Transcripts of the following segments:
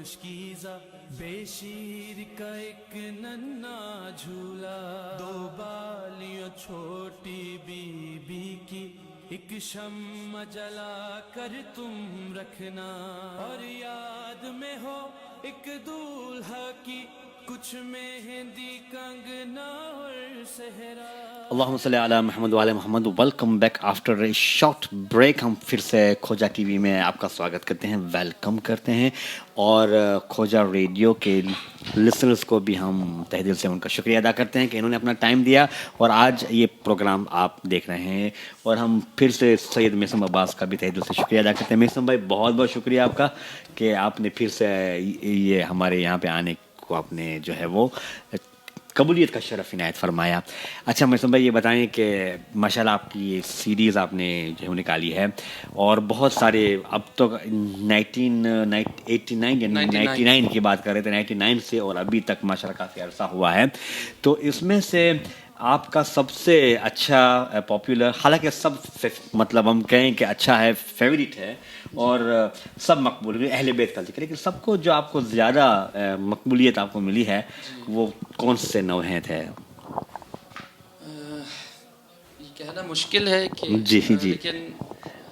مشکیزہ بے شیر کا ایک ننا جھولا، دو بالیاں چھوٹی بی بی کی ایک شمع جلا کر تم رکھنا، اور یاد میں ہو ایک دولہا کی کچھ مہندی کنگنا اور صحرا۔ اللہم صلی علی محمد وعلی محمد۔ Welcome back after a short break. ہم پھر سے کھوجا ٹی وی میں آپ کا سواگت کرتے ہیں، ویلکم کرتے ہیں، اور کھوجا ریڈیو کے لسنرز کو بھی ہم تہ دل سے ان کا شکریہ ادا کرتے ہیں کہ انہوں نے اپنا ٹائم دیا اور آج یہ پروگرام آپ دیکھ رہے ہیں۔ اور ہم پھر سے سید میثم عباس کا بھی تہ دل سے شکریہ ادا کرتے ہیں۔ میثم بھائی بہت بہت شکریہ آپ کا کہ آپ نے پھر سے یہ ہمارے یہاں پہ آنے کو آپ نے جو ہے وہ قبولیت کا شرف عنایت فرمایا۔ اچھا میثم بھائی یہ بتائیں کہ ماشاءاللہ آپ کی یہ سیریز آپ نے جو ہے نکالی ہے اور بہت سارے اب تو 1989 کی بات کر رہے تھے، 99 سے اور ابھی تک ماشاءاللہ کافی عرصہ ہوا ہے، تو اس میں سے آپ کا سب سے اچھا پاپولر، حالانکہ سب مطلب ہم کہیں کہ اچھا ہے، فیوریٹ ہے اور سب مقبول، اہل بیت کا ذکر، لیکن سب کو جو آپ کو زیادہ مقبولیت آپ کو ملی ہے وہ کون سے نوعیں تھے؟ یہ کہنا مشکل ہے کہ جی جی لیکن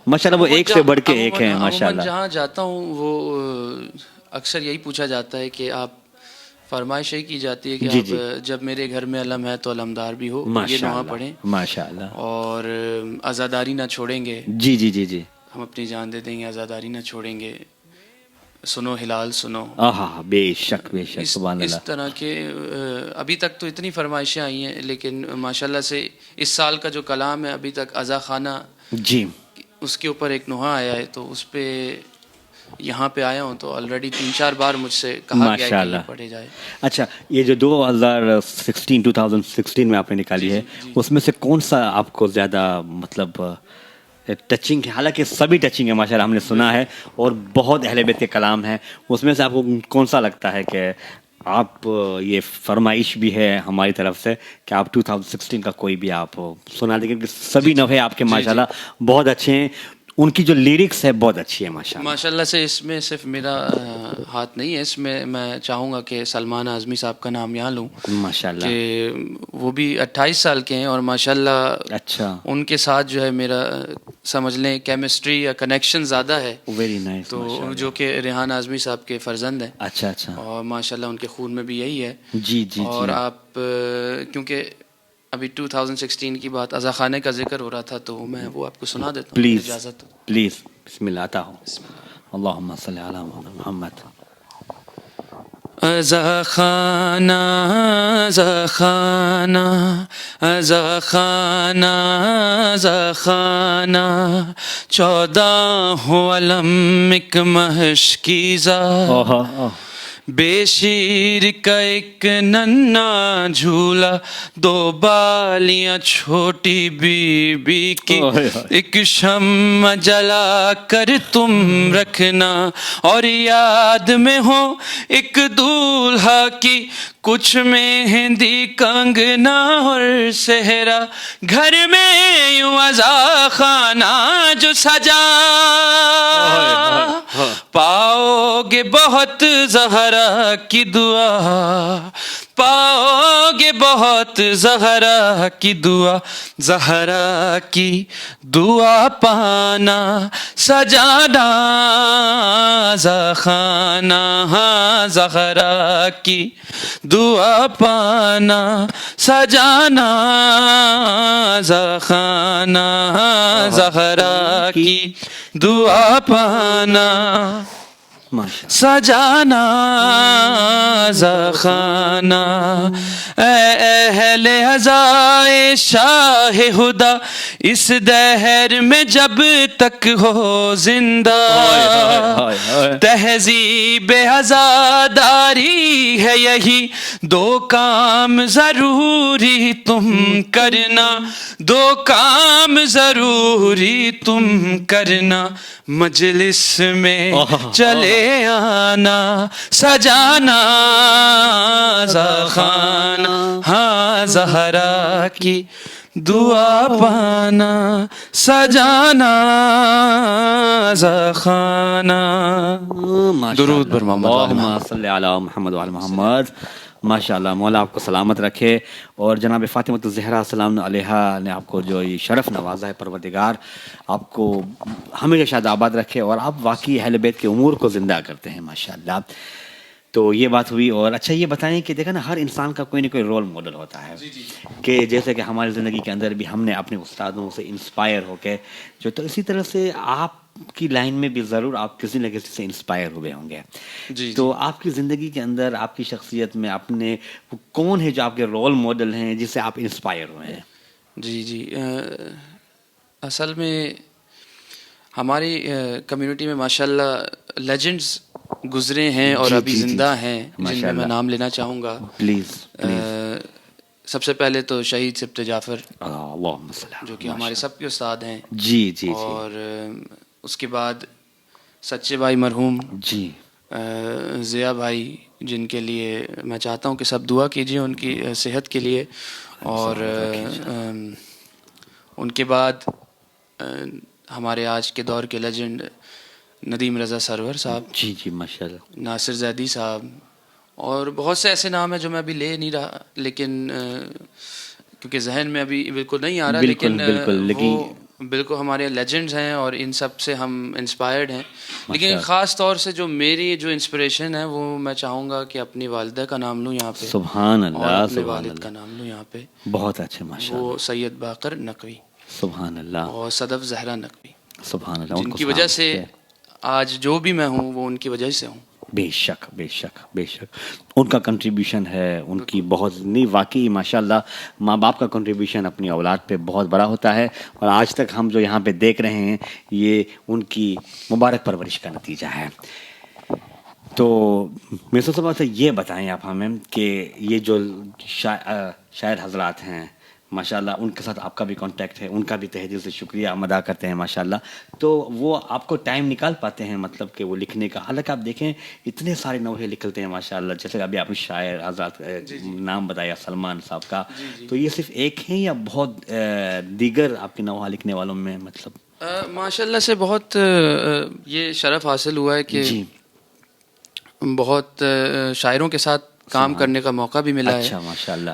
ماشاءاللہ وہ ایک سے بڑھ کے ایک ہیں ماشاءاللہ۔ جہاں جاتا ہوں وہ اکثر یہی پوچھا جاتا ہے کہ آپ، فرمائش یہی کی جاتی ہے کہ آپ جب میرے گھر میں علم ہے تو علمدار بھی ہو، یہ نوحہ پڑھیں ماشاءاللہ، اور آزاداری نہ چھوڑیں گے، جی جی جی جی، ہم اپنی جان دے دیں گے، آزاداری نہ چھوڑیں گے، سنو ہلال سنو، بے شک بے شک، سبحان اللہ۔ اس طرح کے ابھی تک تو اتنی فرمائشیں آئی ہیں، لیکن ماشاءاللہ سے اس سال کا جو کلام ہے ابھی تک ازا خانہ، جی اس کے اوپر ایک نوحہ آیا ہے، تو اس پہ یہاں پہ آیا ہوں تو آلریڈی 3-4 بار مجھ سے کہا گیا ہے کہ یہ پڑھے جائے۔ اچھا یہ جو 2016 میں آپ نے نکالی ہے، اس میں سے کون سا آپ کو زیادہ مطلب ٹچنگ ہے؟ حالانکہ سبھی ٹچنگ ہے ماشاءاللہ، ہم نے سنا ہے اور بہت اہل بیت کے کلام ہیں، اس میں سے آپ کو کون سا لگتا ہے کہ آپ یہ فرمائش بھی ہے ہماری طرف سے کہ آپ 2016 کا کوئی بھی آپ سنا دیں؟ کیونکہ سبھی نوحے آپ کے ماشاءاللہ بہت اچھے ہیں، ان کی جو لیرکس ہے بہت اچھی ہے ماشاءاللہ سے۔ اس میں صرف میرا ہاتھ نہیں ہے، اس میں میں چاہوں گا کہ سلمان اعظمی صاحب کا نام یہاں لوں ماشاءاللہ، کہ وہ بھی 28 سال کے ہیں اور ماشاءاللہ اچھا ان کے ساتھ جو ہے میرا سمجھ لیں کیمسٹری یا کنیکشن زیادہ ہے، ویری نائس، تو جو کہ ریحان اعظمی صاحب کے فرزند ہیں، اچھا اچھا، اور ماشاءاللہ ان کے خون میں بھی یہی ہے۔ جی جی، اور آپ کیونکہ ابھی 2016 کی بات ازا خانے کا ذکر ہو رہا تھا تو میں وہ آپ کو سنا دیتا ہوں، پلیز اجازت؟ پلیز، بسم اللہ، آتا ہوں۔ اللہم صلی علی محمد۔ ازا خانہ ازا خانہ ازا خانہ ازا خانہ، 14 علم ایک مشکیزہ، بے شیر کا ایک ننا جھولا، 2 بالیاں چھوٹی بی بی کی ایک شمع جلا کر تم رکھنا، اور یاد میں ہو ایک دولہا کی کچھ مہندی کنگنا اور صحرا، گھر میں یوں ازا خانہ جو سجا، پاؤ گے بہت زہرا کی دعا، پاؤ گے بہت زہرا کی دعا، زہرا کی دعا پانا سجانا، ازا خانہ زہرا کی دعا پانا سجانا، ازا خانہ زہرا کی دعا پانا سجانا، ازا خانہ۔ اے اہل ازائے شاہ خدا، اس دہر میں جب تک ہو زندہ، تہذیب عزاداری ہے یہی، 2 کام ضروری تم کرنا، 2 کام ضروری تم کرنا، مجلس میں چلے آنا سجانا، ازا خانہ زہرا کی دعا پانا سجانا زخانہ. درود بر محمد اللہم صلی علی محمد وعلی محمد. ماشاء اللہ، مولا آپ کو سلامت رکھے. اور جناب فاطمۃ الزہرا سلام علیہا نے آپ کو جو یہ شرف نوازا ہے، پروردگار آپ کو ہمیشہ شاد آباد رکھے، اور آپ واقعی اہل بیت کے امور کو زندہ کرتے ہیں ماشاء اللہ. تو یہ بات ہوئی. اور اچھا یہ بتائیں کہ دیکھا نا، ہر انسان کا کوئی نہ کوئی رول ماڈل ہوتا ہے کہ جیسے کہ ہماری زندگی کے اندر بھی ہم نے اپنے استادوں سے انسپائر ہو کے جو، تو اسی طرح سے آپ کی لائن میں بھی ضرور آپ کسی نہ کسی سے انسپائر ہوئے ہوں گے. تو آپ کی زندگی کے اندر، آپ کی شخصیت میں اپنے کون ہے جو آپ کے رول ماڈل ہیں جس سے آپ انسپائر ہوئے ہیں؟ جی اصل میں ہماری کمیونٹی میں ماشاءاللہ لیجنڈز گزرے ہیں اور ابھی زندہ ہیں، جن میں میں نام لینا چاہوں گا. پلیز. سب سے پہلے تو شہید سبت جعفر، اللہم صل علی، جو کہ ہمارے سب کے استاد ہیں. جی. اور اس کے بعد سچے بھائی مرحوم، جی. ضیاء بھائی، جن کے لیے میں چاہتا ہوں کہ سب دعا کیجیے ان کی صحت کے لیے. اور ان کے بعد ہمارے آج کے دور کے لیجنڈ ندیم رضا سرور صاحب، جی ماشاءاللہ، ناصر زیدی صاحب، اور بہت سے ایسے نام ہیں جو میں ابھی لے نہیں رہا، لیکن کیونکہ ذہن میں ابھی بالکل نہیں آ رہا. لیکن وہ بالکل ہمارے لیجنڈز ہیں اور ان سب سے ہم انسپائرڈ ہیں. لیکن خاص طور سے جو میری جو انسپریشن ہے، وہ میں چاہوں گا کہ اپنی والدہ کا نام لوں یہاں پہ. سبحان اللہ. اور اپنے والد کا نام لوں یہاں پہ. بہت اچھے ماشاءاللہ. وہ سید باقر نقوی، سبحان اللہ، اور صدف زہرا نقوی، سبحان اللہ، جن کی وجہ سے آج جو بھی میں ہوں وہ ان کی وجہ سے ہوں. بے شک بے شک بے شک. ان کا کنٹریبیوشن ہے، ان کی بہت نہیں، واقعی ماشاءاللہ ماں باپ کا کنٹریبیوشن اپنی اولاد پہ بہت بڑا ہوتا ہے. اور آج تک ہم جو یہاں پہ دیکھ رہے ہیں، یہ ان کی مبارک پرورش کا نتیجہ ہے. تو میرے صاحب سے یہ بتائیں آپ ہمیں کہ یہ جو شاعر حضرات ہیں ماشاءاللہ، ان کے ساتھ آپ کا بھی کانٹیکٹ ہے، ان کا بھی تہہ دل سے شکریہ ہم ادا کرتے ہیں ماشاءاللہ. تو وہ آپ کو ٹائم نکال پاتے ہیں مطلب کہ وہ لکھنے کا؟ حالانکہ آپ دیکھیں اتنے سارے نوحے نکلتے ہیں ماشاءاللہ، جیسے کہ ابھی آپ نے شاعر حضرات نام بتایا سلمان صاحب کا. تو یہ صرف ایک ہیں یا بہت دیگر آپ کے نوحہ لکھنے والوں میں مطلب؟ ماشاءاللہ سے بہت یہ شرف حاصل ہوا ہے کہ بہت شاعروں کے ساتھ کام کرنے کا موقع بھی ملا ہے. اچھا ماشاءاللہ.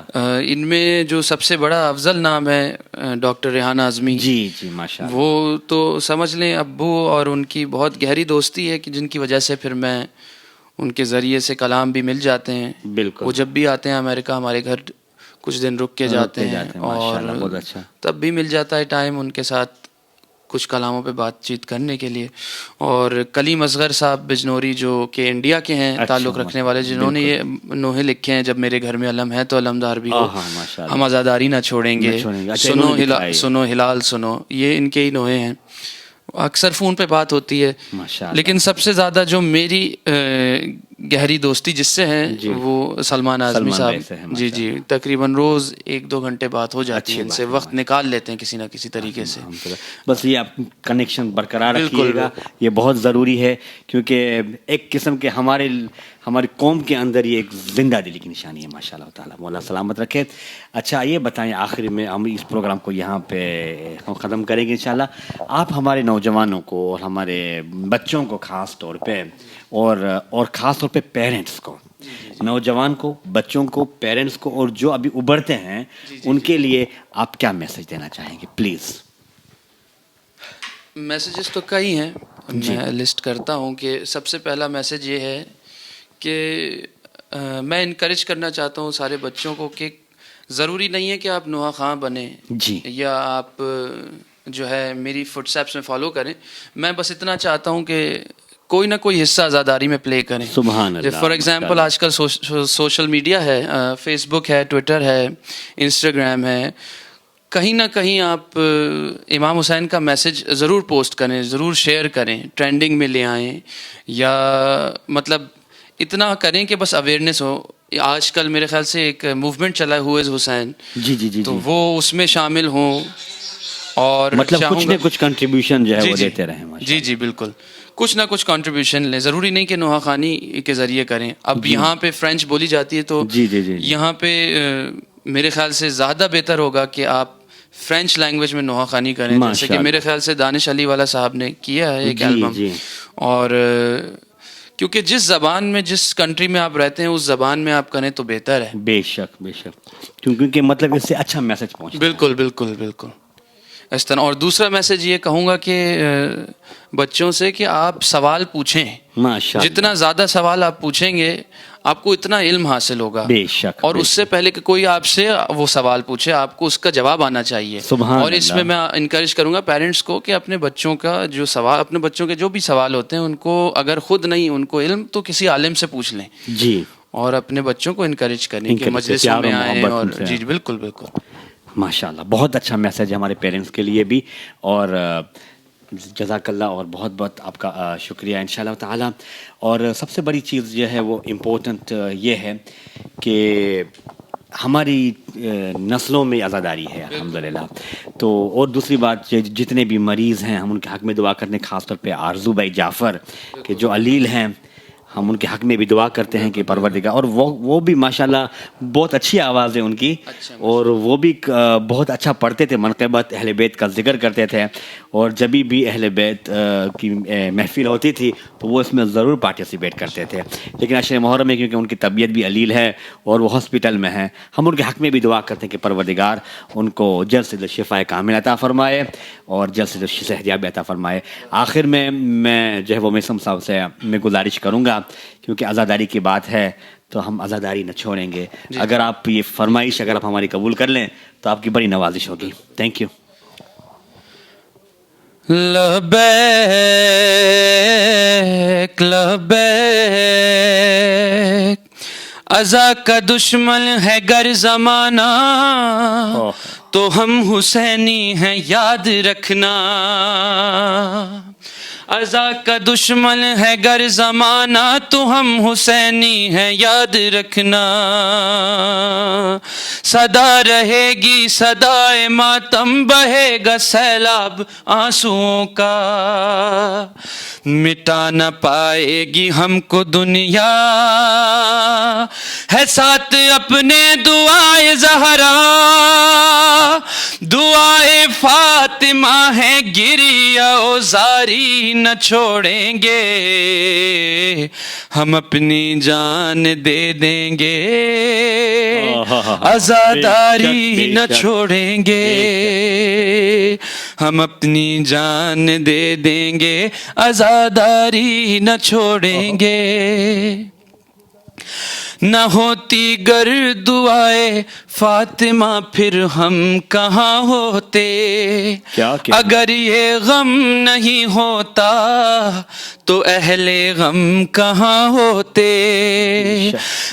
ان میں جو سب سے بڑا افضل نام ہے ڈاکٹر ریحان اعظمی. جی ماشاءاللہ. وہ تو سمجھ لیں ابو اور ان کی بہت گہری دوستی ہے کہ جن کی وجہ سے پھر میں ان کے ذریعے سے کلام بھی مل جاتے ہیں. بالکل. وہ جب بھی آتے ہیں امریکہ ہمارے گھر کچھ دن رک کے جاتے ہیں اور بہت اچھا، تب بھی مل جاتا ہے ٹائم ان کے ساتھ کچھ کلاموں پہ بات چیت کرنے کے لیے. اور کلیم اصغر صاحب بجنوری، جو کہ انڈیا کے ہیں تعلق رکھنے والے، جنہوں نے یہ نوحے لکھے ہیں، جب میرے گھر میں علم ہے تو علمدار بھی ہو، ہم آزاداری نہ چھوڑیں گے، سنو ہلال سنو، یہ ان کے ہی نوحے ہیں. اکثر فون پہ بات ہوتی ہے، لیکن سب سے زیادہ جو میری گہری دوستی جس سے ہے وہ سلمان اعظمی صاحب. جی تقریباً روز 1-2 گھنٹے بات ہو جاتی ہے، ان سے وقت نکال لیتے ہیں کسی نہ کسی طریقے سے. بس یہ آپ کنیکشن برقرار رکھیے گا، یہ بہت ضروری ہے، کیونکہ ایک قسم کے ہماری قوم کے اندر یہ ایک زندہ دلی کی نشانی ہے ماشاءاللہ تعالیٰ. مولا سلامت رکھے. اچھا یہ بتائیں، آخر میں ہم اس پروگرام کو یہاں پہ ہم ختم کریں گے انشاءاللہ. آپ ہمارے نوجوانوں کو اور ہمارے بچوں کو خاص طور پہ اور خاص طور پہ پیرنٹس کو، نوجوان کو، بچوں کو، پیرنٹس کو، اور جو ابھی ابھرتے ہیں ان کے لیے آپ کیا میسج دینا چاہیں گے پلیز؟ میسیجز تو کئی ہیں، میں لسٹ کرتا ہوں کہ سب سے پہلا میسج یہ ہے کہ میں انکریج کرنا چاہتا ہوں سارے بچوں کو کہ ضروری نہیں ہے کہ آپ نوحہ خاں بنیں یا آپ جو ہے میری فٹ اسٹیپس میں فالو کریں. میں بس اتنا چاہتا ہوں کہ کوئی نہ کوئی حصہ آزاداری میں پلے کریں. سبحان اللہ. فار ایگزامپل آج کل سوشل میڈیا ہے، فیس بک ہے، ٹویٹر ہے، انسٹاگرام ہے، کہیں نہ کہیں آپ امام حسین کا میسج ضرور پوسٹ کریں، ضرور شیئر کریں، ٹرینڈنگ میں لے آئیں، یا مطلب اتنا کریں کہ بس اویئرنیس ہو. آج کل میرے خیال سے ایک موومنٹ چلا ہے ہو از حسین، تو وہ اس میں شامل ہوں اور مطلب کچھ نہ کچھ کنٹریبیوشن جو ہے وہ دیتے رہیں. جی بالکل، کچھ نہ کچھ کنٹریبیوشن لیں. ضروری نہیں کہ نوحہ خوانی کے ذریعے کریں. اب یہاں پہ فرینچ بولی جاتی ہے تو یہاں پہ میرے خیال سے زیادہ بہتر ہوگا کہ آپ فرینچ لینگویج میں نوحہ خوانی کریں, جیسے کہ میرے خیال سے دانش علی والا صاحب نے کیا ہے ایک البم. اور کیونکہ جس زبان میں جس کنٹری میں آپ رہتے ہیں اس زبان میں آپ کریں تو بہتر ہے. بے شک بے شک, کیونکہ مطلب اس سے اچھا میسج پہنچتا ہے. بالکل بالکل بالکل اس طرح. اور دوسرا میسج یہ کہوں گا کہ بچوں سے کہ آپ سوال پوچھیں, جتنا زیادہ سوال آپ پوچھیں گے آپ کو اتنا علم حاصل ہوگا. بے شک. اور اس سے پہلے کہ کوئی آپ سے وہ سوال پوچھے آپ کو اس کا جواب آنا چاہیے. اور اس میں انکریج کروں گا پیرنٹس کو کہ اپنے بچوں کا جو سوال, اپنے بچوں کے جو بھی سوال ہوتے ہیں ان کو اگر خود نہیں ان کو علم تو کسی عالم سے پوچھ لیں. جی. اور اپنے بچوں کو انکریج کریں کہ مجلسوں میں آئیں. اور جی بالکل بالکل ماشاء اللہ, بہت اچھا میسج ہے ہمارے پیرنٹس کے لیے بھی. اور جزاک اللہ, اور بہت بہت آپ کا شکریہ انشاءاللہ تعالی. اور سب سے بڑی چیز جو ہے وہ امپورٹنٹ یہ ہے کہ ہماری نسلوں میں عزاداری ہے الحمدللہ. تو اور دوسری بات, جتنے بھی مریض ہیں ہم ان کے حق میں دعا کرتے ہیں, خاص طور پہ آرزو بھائی جعفر کہ جو علیل ہیں, ہم ان کے حق میں بھی دعا کرتے ہیں کہ پروردگار. اور وہ بھی ماشاءاللہ بہت اچھی آواز ہے ان کی, اور وہ بھی بہت اچھا پڑھتے تھے, منقبت اہل بیت کا ذکر کرتے تھے. اور جب بھی اہل بیت کی محفل ہوتی تھی تو وہ اس میں ضرور پارٹیسپیٹ کرتے تھے. لیکن عشر محرم میں کیونکہ ان کی طبیعت بھی علیل ہے اور وہ ہاسپٹل میں ہیں, ہم ان کے حق میں بھی دعا کرتے ہیں کہ پروردگار ان کو جلد سے جلد شفا کامل عطا فرمائے اور جلد سے جلد صحتیابی عطا فرمائے. آخر میں جو ہے وہ میسم صاحب سے میں گزارش کروں گا, کیونکہ عزاداری کی بات ہے تو ہم عزاداری نہ چھوڑیں گے. اگر آپ یہ فرمائش اگر آپ ہماری قبول کر لیں تو آپ کی بڑی نوازش ہوگی. Thank you. لبیک لبیک ازا کا دشمن ہے گر زمانہ تو ہم حسینی ہیں یاد رکھنا. ازا کا دشمن ہے گر زمانہ تو ہم حسینی ہیں یاد رکھنا. صدا رہے گی صدائے ماتم, بہے گا سیلاب آنسوؤں کا. مٹا نہ پائے گی ہم کو دنیا, ہے ساتھ اپنے دعائے زہرا. دعائے فاطمہ ہے گریہ و زاری نہ چھوڑیں گے, ہم اپنی جان دے دیں گے. عزاداری نہ چھوڑیں گے, ہم اپنی جان دے دیں گے. عزاداری نہ چھوڑیں گے. نہ ہوتی گر دعائے فاطمہ پھر ہم کہاں ہوتے. اگر یہ غم نہیں ہوتا تو اہل غم کہاں ہوتے.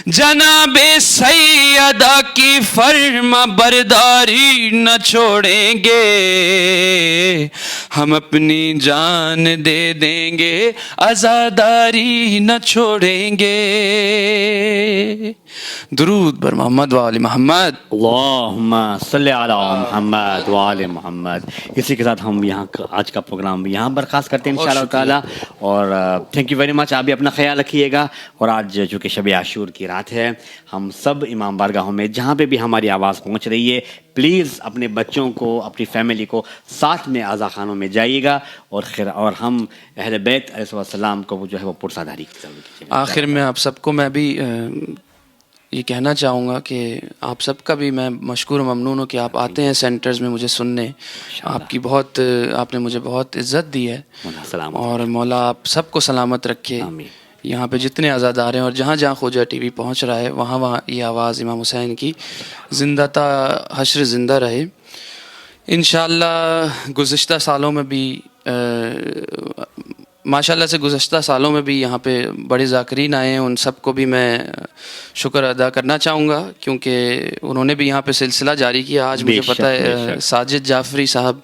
جناب سیدہ کی فرما برداری نہ چھوڑیں گے, ہم اپنی جان دے دیں گے. عزاداری نہ چھوڑیں گے. درود بر محمد و آل محمد. اللہم صلی علی محمد و آل محمد. اسی کے ساتھ ہم یہاں آج کا پروگرام یہاں برخاست کرتے ہیں انشاءاللہ تعالی. اور تھینک یو ویری مچ. آپ بھی اپنا خیال رکھیے گا. اور آج چونکہ شب عاشور کی رات ہے, ہم سب امام بارگاہوں میں جہاں پہ بھی ہماری آواز پہنچ رہی ہے, پلیز اپنے بچوں کو اپنی فیملی کو ساتھ میں عزا خانوں میں جائیے گا. اور ہم اہل بیت علیہ السلام کو جو ہے وہ پرساداری کی. آخر میں آپ سب کو میں بھی یہ کہنا چاہوں گا کہ آپ سب کا بھی میں مشکور و ممنون ہوں کہ آپ آتے ہیں سینٹرز میں مجھے سننے. آپ نے مجھے بہت عزت دی ہے, اور مولا آپ سب کو سلامت رکھے. یہاں پہ جتنے عزادار ہیں اور جہاں جہاں خواجہ ٹی وی پہنچ رہا ہے وہاں وہاں یہ آواز امام حسین کی زندہ تا حشر زندہ رہے انشاءاللہ. گزشتہ سالوں میں بھی ماشاءاللہ سے گزشتہ سالوں میں بھی یہاں پہ بڑے ذاکرین آئے ہیں, ان سب کو بھی میں شکر ادا کرنا چاہوں گا کیونکہ انہوں نے بھی یہاں پہ سلسلہ جاری کیا. آج مجھے پتہ ہے ساجد جعفری صاحب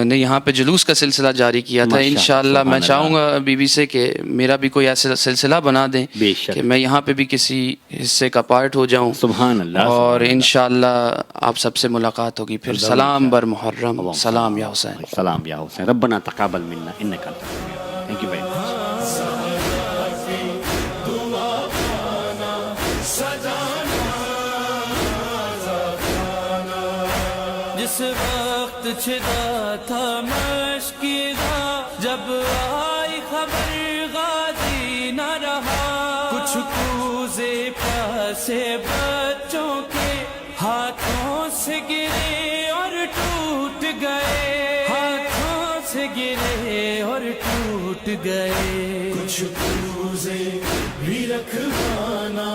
نے یہاں پہ جلوس کا سلسلہ جاری کیا تھا. انشاءاللہ میں چاہوں گا بی بی سے کہ میرا بھی کوئی ایسا سلسلہ بنا دیں کہ میں یہاں پہ بھی کسی حصے کا پارٹ ہو جاؤں. سبحان اللہ. اور انشاءاللہ آپ سب سے ملاقات ہوگی پھر. سلام بر محرم, سلام یا حسین, سلام یا حسین. ربنا تقبل منا انک انت السمیع. Thank you very much. جس وقت چھدا تھا مشکیدہ جب آئی خبر غازی نہ رہا کچھ کوزے پیاسے بچوں کے ہاتھوں سے گرے اور ٹوٹ گئے ہاتھوں سے گرے اور ٹوٹ گئے کچھ کوزے بھی رکھوانا